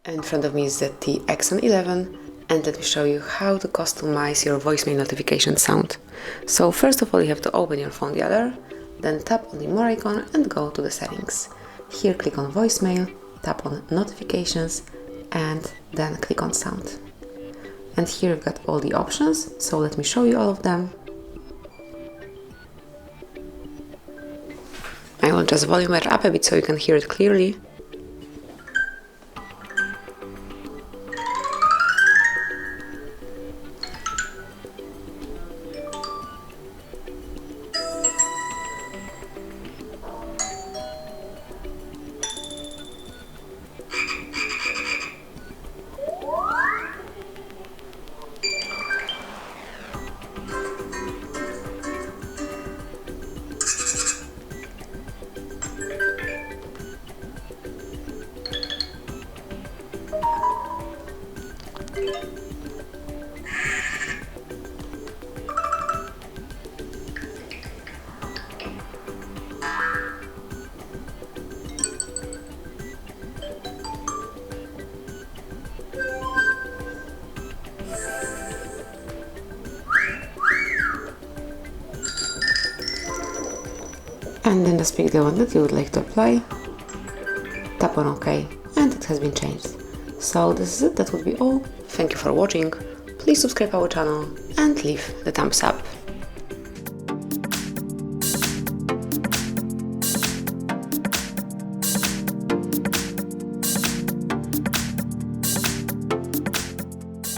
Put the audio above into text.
In front of me is ZTE Axon 11, and let me show you how to customize your voicemail notification sound. So first of all, you have to open your phone dialer, then tap on the more icon and go to the settings. Here click on voicemail, tap on notifications, and then click on sound. And here you've got all the options, so let me show you all of them. I will just volume it up a bit so you can hear it clearly. And then just pick the one that you would like to apply, tap on OK, and it has been changed. So this is it, that would be all. Thank you for watching, please subscribe our channel and leave the thumbs up.